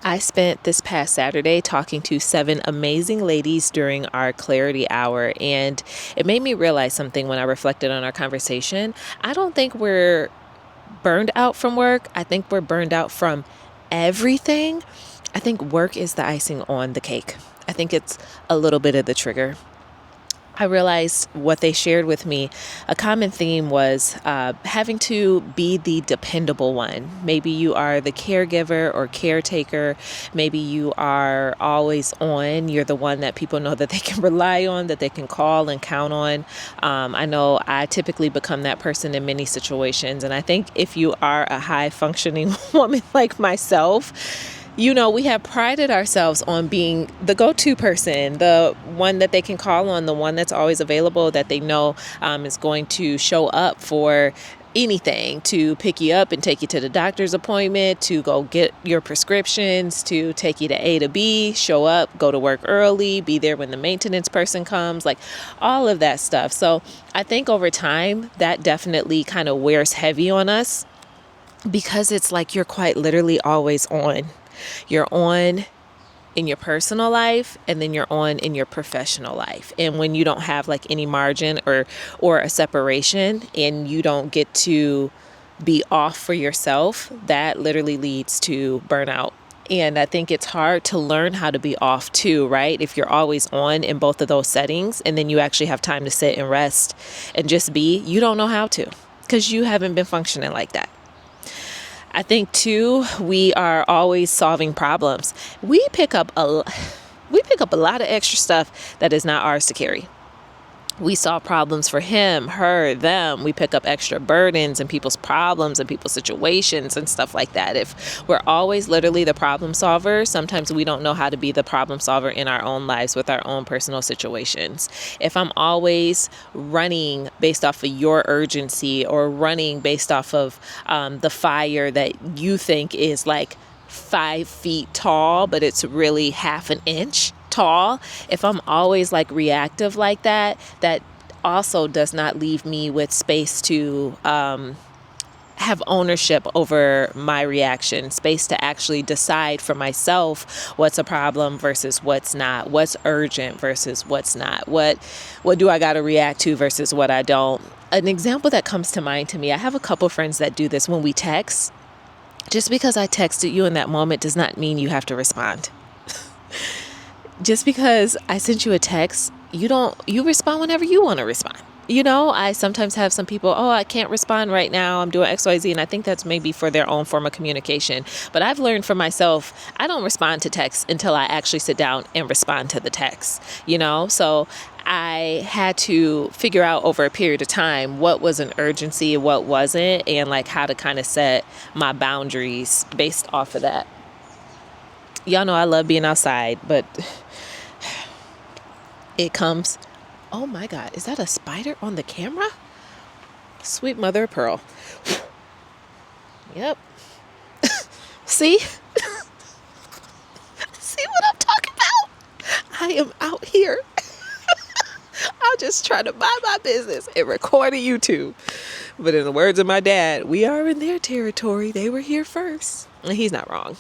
I spent this past Saturday talking to 7 amazing ladies during our clarity hour, and it made me realize something when I reflected on our conversation. I don't think we're burned out from work. I think we're burned out from everything. I think work is the icing on the cake. I think it's a little bit of the trigger. I realized what they shared with me. A common theme was having to be the dependable one. Maybe you are the caregiver or caretaker. Maybe you are always on. You're the one that people know that they can rely on, that they can call and count on. I know I typically become that person in many situations. And I think if you are a high functioning woman like myself, we have prided ourselves on being the go-to person, the one that they can call on, the one that's always available, that they know is going to show up for anything, to pick you up and take you to the doctor's appointment, to go get your prescriptions, to take you to A to B, show up, go to work early, be there when the maintenance person comes, like all of that stuff. So I think over time that definitely kind of wears heavy on us because it's like you're quite literally always on. You're on in your personal life, and then you're on in your professional life. And when you don't have like any margin or a separation, and you don't get to be off for yourself, that literally leads to burnout. And I think it's hard to learn how to be off too, right? If you're always on in both of those settings, and then you actually have time to sit and rest and just be, you don't know how to, because you haven't been functioning like that. I think too, we are always solving problems. We pick up a lot of extra stuff that is not ours to carry. We solve problems for him, her, them. We pick up extra burdens and people's problems and people's situations and stuff like that. If we're always literally the problem solver, sometimes we don't know how to be the problem solver in our own lives with our own personal situations. If I'm always running based off of your urgency, or running based off of the fire that you think is like 5 feet tall, but it's really half an inch tall, if I'm always like reactive like that, that also does not leave me with space to have ownership over my reaction, space to actually decide for myself what's a problem versus what's not, what's urgent versus what's not, what do I got to react to versus what I don't. An example that comes to mind to me, I have a couple friends that do this when we text. Just because I texted you in that moment does not mean you have to respond. Just because I sent you a text, you respond whenever you want to respond. I sometimes have some people, I can't respond right now, I'm doing XYZ, and I think that's maybe for their own form of communication. But I've learned for myself, I don't respond to texts until I actually sit down and respond to the text, So I had to figure out over a period of time what was an urgency and what wasn't, and like how to kind of set my boundaries based off of that. Y'all know I love being outside, but it comes, oh my God, is that a spider on the camera? Sweet mother of pearl. Yep. See? See what I'm talking about? I am out here. I'm just trying to mind my business and record a YouTube. But in the words of my dad, we are in their territory. They were here first. And he's not wrong.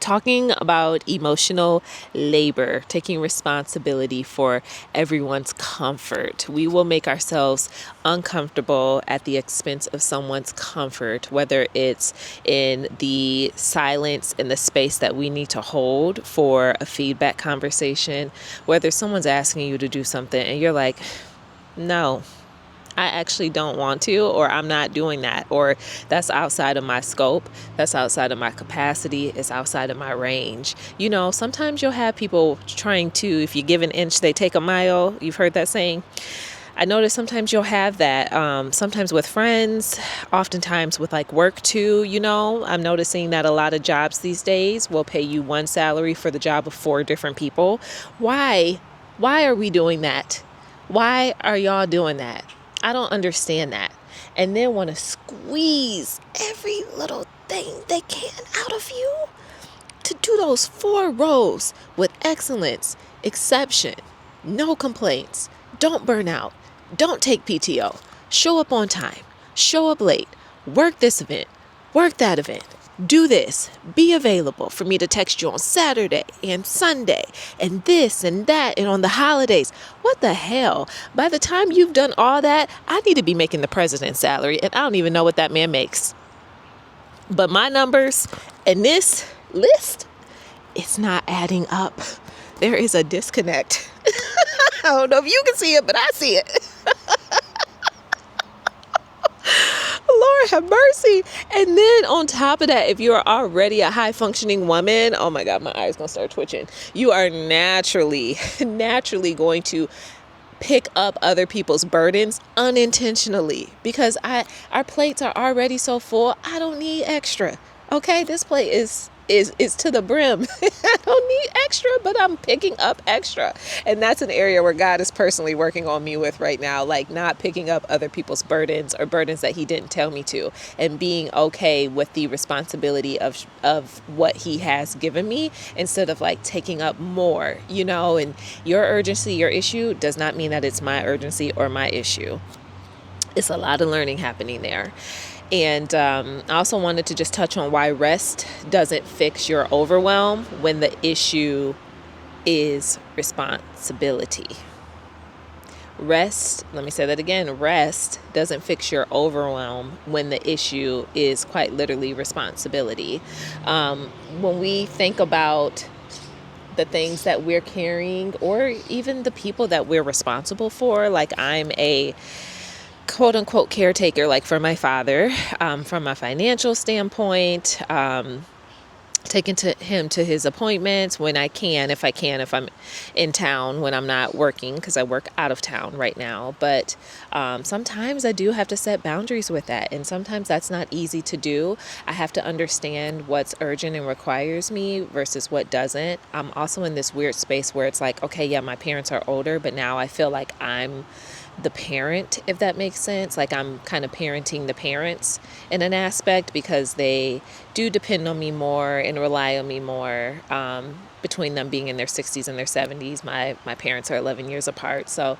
Talking about emotional labor, taking responsibility for everyone's comfort. We will make ourselves uncomfortable at the expense of someone's comfort, whether it's in the silence in the space that we need to hold for a feedback conversation, whether someone's asking you to do something and you're like, no, I actually don't want to, or I'm not doing that, or that's outside of my scope, that's outside of my capacity, it's outside of my range. Sometimes you'll have people trying to, if you give an inch, they take a mile. You've heard that saying. I notice sometimes you'll have that, sometimes with friends, oftentimes with like work too, I'm noticing that a lot of jobs these days will pay you one salary for the job of 4 different people. Why are we doing that? Why are y'all doing that? I don't understand that. And then want to squeeze every little thing they can out of you to do those 4 roles with excellence, exception, no complaints, don't burn out, don't take PTO, show up on time, show up late, work this event, work that event. do this, be available for me to text you on Saturday and Sunday and this and that and on the holidays. What the hell? By the time you've done all that, I need to be making the president's salary, and I don't even know what that man makes. But my numbers and this list, it's not adding up. There is a disconnect. I don't know if you can see it, but I see it. Lord have mercy. And then on top of that, if you are already a high functioning woman, oh my God, my eyes gonna start twitching. You are naturally going to pick up other people's burdens unintentionally, because our plates are already so full. I don't need extra. Okay, this plate is to the brim. I don't need extra, but I'm picking up extra. And that's an area where God is personally working on me with right now, like not picking up other people's burdens or burdens that he didn't tell me to, and being okay with the responsibility of what he has given me, instead of like taking up more, and your urgency, your issue does not mean that it's my urgency or my issue. It's a lot of learning happening there. And I also wanted to just touch on why rest doesn't fix your overwhelm when the issue is responsibility. Rest, let me say that again, rest doesn't fix your overwhelm when the issue is quite literally responsibility. When we think about the things that we're carrying, or even the people that we're responsible for, like I'm a quote unquote caretaker, like for my father, from a financial standpoint, taking him to his appointments when I can, if I'm in town, when I'm not working, because I work out of town right now. But sometimes I do have to set boundaries with that. And sometimes that's not easy to do. I have to understand what's urgent and requires me versus what doesn't. I'm also in this weird space where it's like, okay, yeah, my parents are older, but now I feel like I'm the parent, if that makes sense. Like I'm kind of parenting the parents in an aspect, because they do depend on me more and rely on me more, between them being in their 60s and their 70s. My parents are 11 years apart. So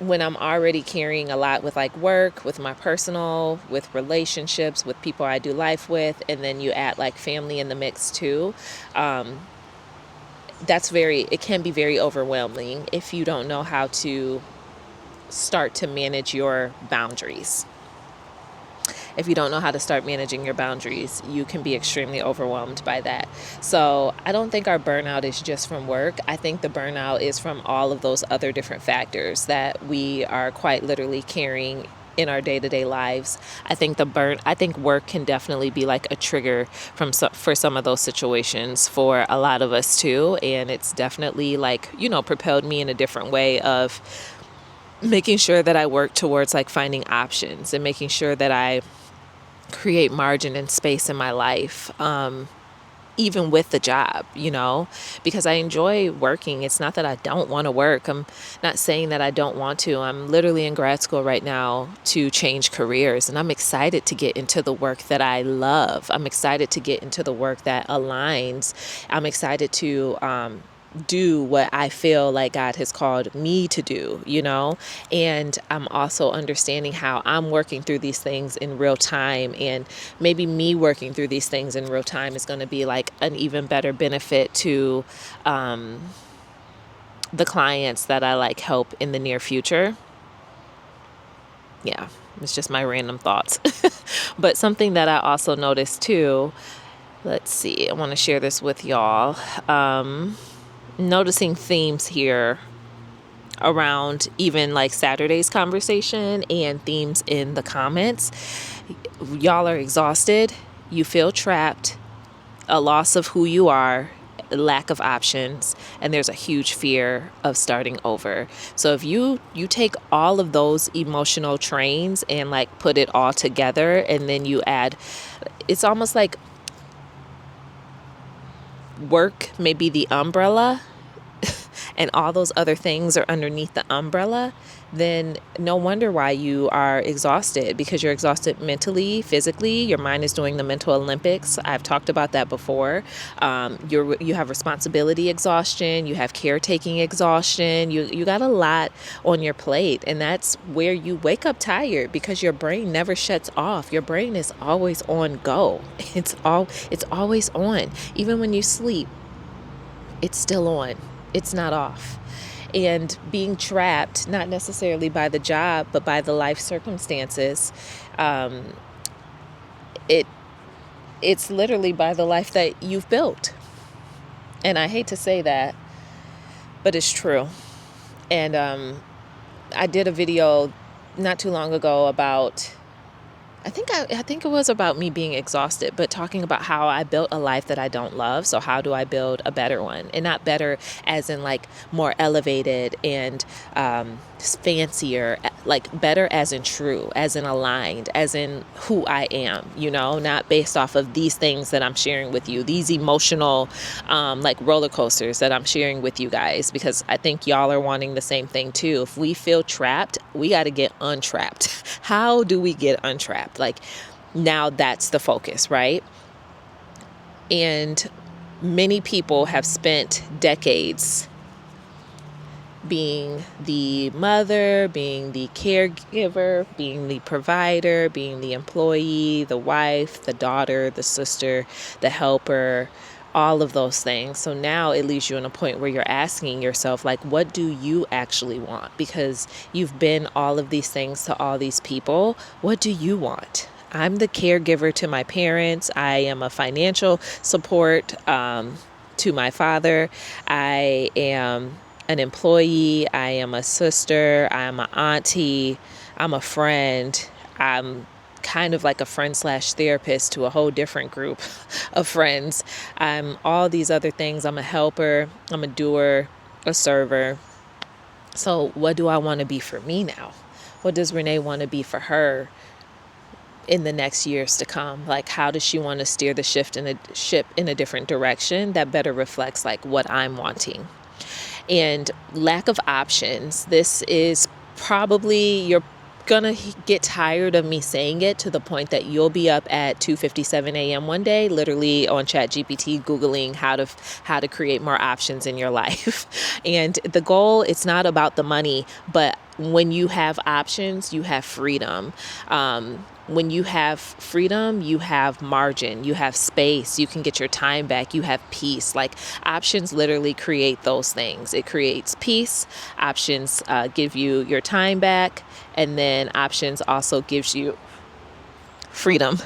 when I'm already carrying a lot with like work, with my personal, with relationships, with people I do life with, and then you add like family in the mix too, it can be very overwhelming if you don't know how to start to manage your boundaries. If you don't know how to start managing your boundaries, you can be extremely overwhelmed by that. So I don't think our burnout is just from work. I think the burnout is from all of those other different factors that we are quite literally carrying in our day-to-day lives. I think work can definitely be like a trigger for some of those situations for a lot of us too. And it's definitely like, propelled me in a different way of making sure that I work towards like finding options and making sure that I create margin and space in my life. Even with the job, because I enjoy working. It's not that I don't want to work. I'm not saying that I don't want to. I'm literally in grad school right now to change careers, and I'm excited to get into the work that I love. I'm excited to get into the work that aligns. I'm excited to do what I feel like God has called me to do, and I'm also understanding how I'm working through these things in real time, and maybe me working through these things in real time is going to be like an even better benefit to the clients that I like help in the near future. Yeah, it's just my random thoughts. But something that I also noticed too, let's see, I want to share this with y'all. Noticing themes here around even like Saturday's conversation and themes in the comments. Y'all are exhausted. You feel trapped. A loss of who you are. Lack of options. And there's a huge fear of starting over. So if you take all of those emotional trains and like put it all together, and then you add, it's almost like work may be the umbrella and all those other things are underneath the umbrella, then no wonder why you are exhausted, because you're exhausted mentally, physically. Your mind is doing the mental Olympics. I've talked about that before. You have responsibility exhaustion, you have caretaking exhaustion, you got a lot on your plate, and that's where you wake up tired because your brain never shuts off. Your brain is always on go. It's always on. Even when you sleep, it's still on. It's not off. And being trapped, not necessarily by the job, but by the life circumstances, um, it it's literally by the life that you've built. And I hate to say that, but it's true. And I did a video not too long ago about, I think it was about me being exhausted, but talking about how I built a life that I don't love. So how do I build a better one? And not better as in like more elevated and fancier, like better as in true, as in aligned, as in who I am, not based off of these things that I'm sharing with you, these emotional like roller coasters that I'm sharing with you guys, because I think y'all are wanting the same thing too. If we feel trapped, we got to get untrapped. How do we get untrapped? Like, now that's the focus, right? And many people have spent decades being the mother, being the caregiver, being the provider, being the employee, the wife, the daughter, the sister, the helper, all of those things. So now it leaves you in a point where you're asking yourself, like, what do you actually want? Because you've been all of these things to all these people. What do you want? I'm the caregiver to my parents. I am a financial support to my father. I am an employee. I am a sister. I'm an auntie. I'm a friend. I'm kind of like a friend slash therapist to a whole different group of friends. I'm all these other things. I'm a helper. I'm a doer, a server. So what do I want to be for me now? What does Renee want to be for her in the next years to come? Like, how does she want to steer the ship in a different direction that better reflects like what I'm wanting? And lack of options. This is probably, you're gonna get tired of me saying it to the point that you'll be up at 2:57 a.m. one day, literally on ChatGPT, Googling how to create more options in your life. And the goal, it's not about the money, but when you have options, you have freedom. When you have freedom, you have margin, you have space, you can get your time back, you have peace. Like, options literally create those things. It creates peace. Options give you your time back. And then options also gives you freedom.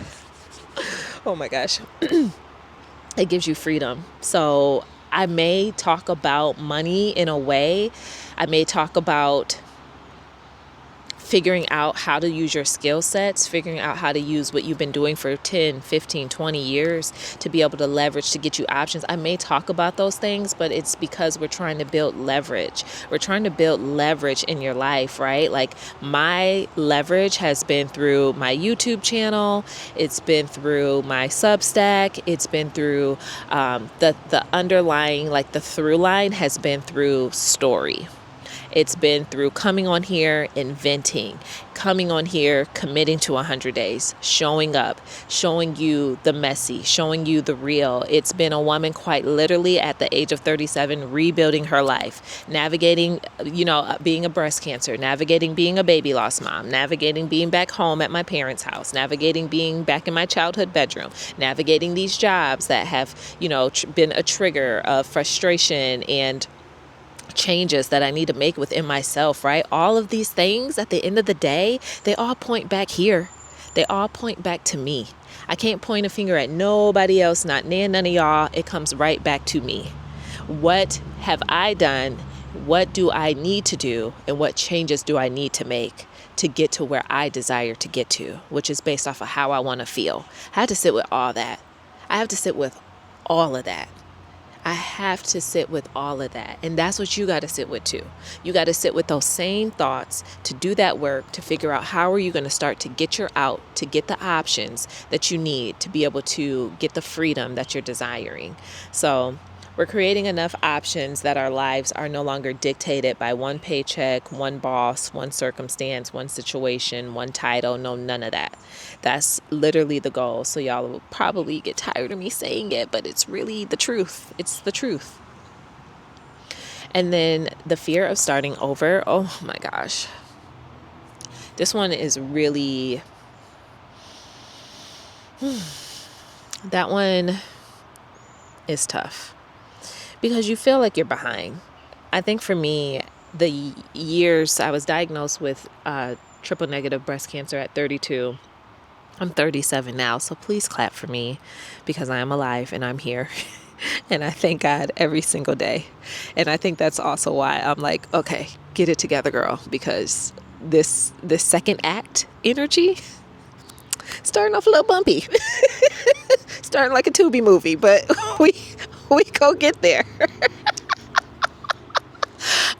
Oh my gosh. It gives you freedom. So I may talk about money in a way. I may talk about figuring out how to use your skill sets, figuring out how to use what you've been doing for 10, 15, 20 years to be able to leverage to get you options. I may talk about those things, but it's because we're trying to build leverage. We're trying to build leverage in your life, right? Like, my leverage has been through my YouTube channel. It's been through my Substack. It's been through the underlying, like the through line has been through story. It's been through coming on here, inventing, coming on here, committing to 100 days, showing up, showing you the messy, showing you the real. It's been a woman quite literally at the age of 37, rebuilding her life, navigating, being a breast cancer, navigating being a baby loss mom, navigating being back home at my parents' house, navigating being back in my childhood bedroom, navigating these jobs that have, been a trigger of frustration and changes that I need to make within myself, right? All of these things at the end of the day, they all point back here. They all point back to me. I can't point a finger at nobody else, not none of y'all. It comes right back to me. What have I done? What do I need to do? And what changes do I need to make to get to where I desire to get to, which is based off of how I want to feel? I have to sit with all that. I have to sit with all of that. I have to sit with all of that. And that's what you got to sit with too. You got to sit with those same thoughts to do that work, to figure out how are you going to start to get your out, to get the options that you need to be able to get the freedom that you're desiring. So We're creating enough options that our lives are no longer dictated by one paycheck, one boss, one circumstance, one situation, one title. No, none of that. That's literally the goal. So y'all will probably get tired of me saying it, but it's really the truth. It's the truth. And then the fear of starting over. Oh my gosh. This one is really, that one is tough because you feel like you're behind. I think for me, the years I was diagnosed with triple negative breast cancer at 32. I'm 37 now, so please clap for me because I am alive and I'm here. And I thank God every single day. And I think that's also why I'm like, okay, get it together, girl, because this second act energy starting off a little bumpy. Starting like a Tubi movie, but we go get there.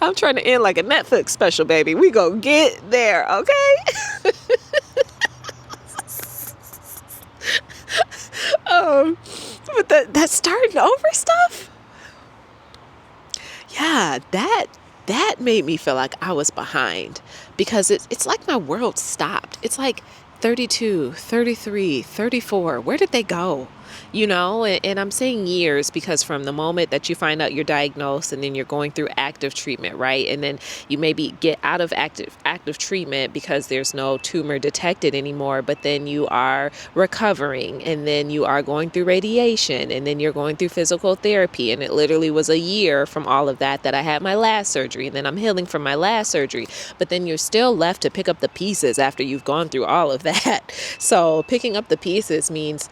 I'm trying to end like a Netflix special, baby. We go get there, okay? But that starting over stuff, yeah, that made me feel like I was behind because it's like my world stopped. It's like 32, 33, 34. Where did they go? And I'm saying years because from the moment that you find out you're diagnosed and then you're going through active treatment, right? And then you maybe get out of active treatment because there's no tumor detected anymore, but then you are recovering and then you are going through radiation and then you're going through physical therapy. And it literally was a year from all of that I had my last surgery, and then I'm healing from my last surgery. But then you're still left to pick up the pieces after you've gone through all of that. So picking up the pieces means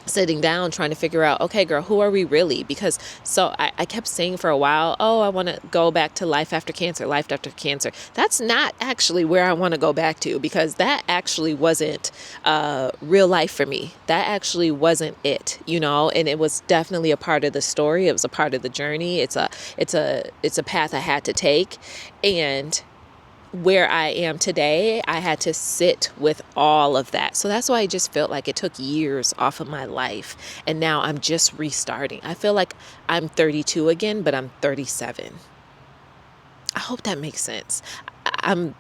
sitting down trying to figure out, okay, girl, who are we really? Because I kept saying for a while, oh, I want to go back to life after cancer. That's not actually where I want to go back to, because that actually wasn't real life for me. That actually wasn't it, and it was definitely a part of the story. It was a part of the journey. It's a path I had to take. And where I am today, I had to sit with all of that. So that's why I just felt like it took years off of my life. And now I'm just restarting. I feel like I'm 32 again, but I'm 37. I hope that makes sense. I'm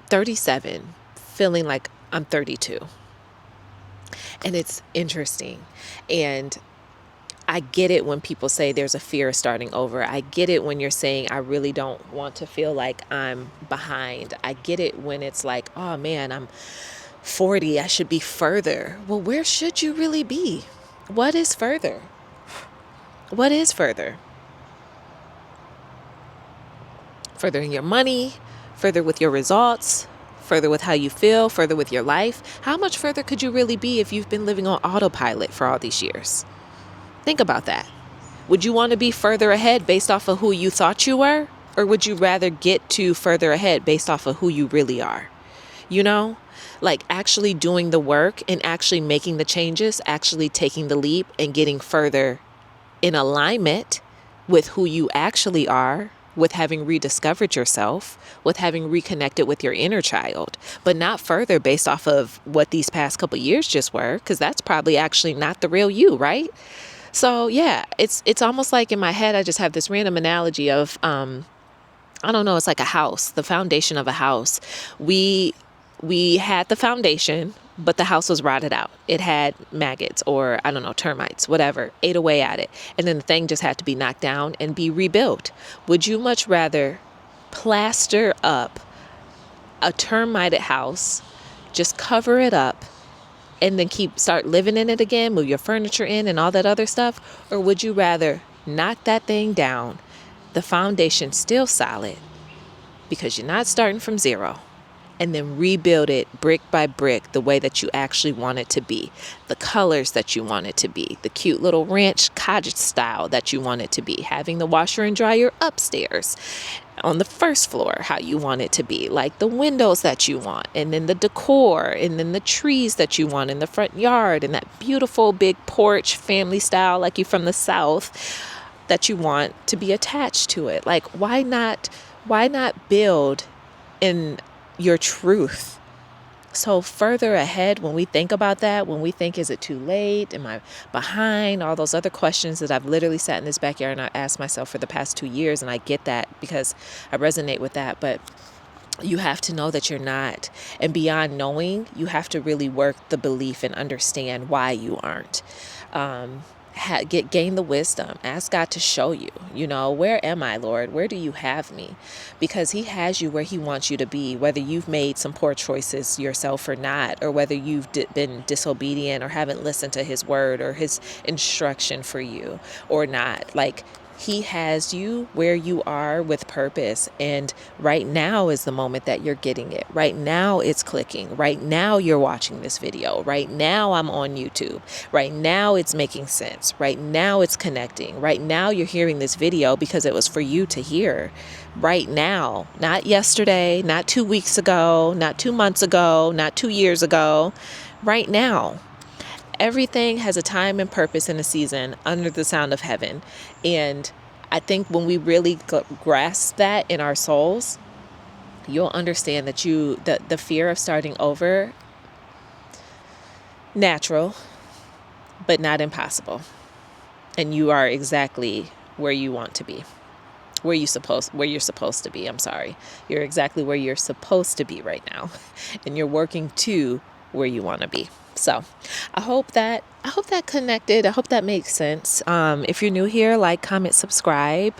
37, feeling like I'm 32. And it's interesting. And I get it when people say there's a fear of starting over. I get it when you're saying, I really don't want to feel like I'm behind. I get it when it's like, oh man, I'm 40. I should be further. Well, where should you really be? What is further? What is further? Further in your money, further with your results, further with how you feel, further with your life. How much further could you really be if you've been living on autopilot for all these years? Think about that. Would you want to be further ahead based off of who you thought you were? Or would you rather get to further ahead based off of who you really are? Like actually doing the work and actually making the changes, actually taking the leap and getting further in alignment with who you actually are, with having rediscovered yourself, with having reconnected with your inner child, but not further based off of what these past couple years just were, because that's probably actually not the real you, right? So yeah, it's almost like in my head, I just have this random analogy of, I don't know, it's like a house, the foundation of a house. We had the foundation, but the house was rotted out. It had maggots or, I don't know, termites, whatever, ate away at it. And then the thing just had to be knocked down and be rebuilt. Would you much rather plaster up a termited house, just cover it up, and then start living in it again, move your furniture in and all that other stuff? Or would you rather knock that thing down, the foundation still solid, because you're not starting from zero, and then rebuild it brick by brick the way that you actually want it to be, the colors that you want it to be, the cute little ranch cottage style that you want it to be, having the washer and dryer upstairs on the first floor, how you want it to be, like the windows that you want, and then the decor, and then the trees that you want in the front yard, and that beautiful big porch, family style, like you from the South, that you want to be attached to it. Like, why not build in your truth So further ahead, when we think about that, when we think, is it too late? Am I behind? All those other questions that I've literally sat in this backyard and I asked myself for the past 2 years. And I get that because I resonate with that. But you have to know that you're not. And beyond knowing, you have to really work the belief and understand why you aren't. Gain the wisdom. Ask God to show you, where am I, Lord? Where do you have me? Because he has you where he wants you to be, whether you've made some poor choices yourself or not, or whether you've been disobedient or haven't listened to his word or his instruction for you or not. Like, he has you where you are with purpose. And right now is the moment that you're getting it. Right now it's clicking. Right now you're watching this video. Right now I'm on YouTube. Right now it's making sense. Right now it's connecting. Right now you're hearing this video because it was for you to hear. Right now, not yesterday, not 2 weeks ago, not 2 months ago, not 2 years ago. Right now. Everything has a time and purpose and a season under the sound of heaven. And I think when we really grasp that in our souls, you'll understand that the fear of starting over, natural, but not impossible. And you are exactly where you want to be. Where you're supposed to be. I'm sorry. You're exactly where you're supposed to be right now. And you're working to where you want to be. So I hope that connected. I hope that makes sense. If you're new here, like, comment, subscribe.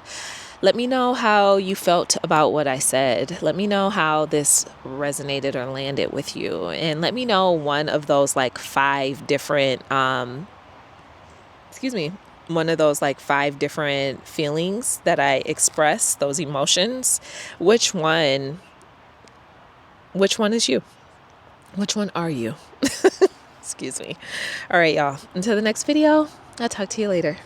Let me know how you felt about what I said. Let me know how this resonated or landed with you. And let me know one of those like 5 different, one of those like 5 different feelings that I express, those emotions. Which one is you? Which one are you? Excuse me. All right, y'all. Until the next video, I'll talk to you later.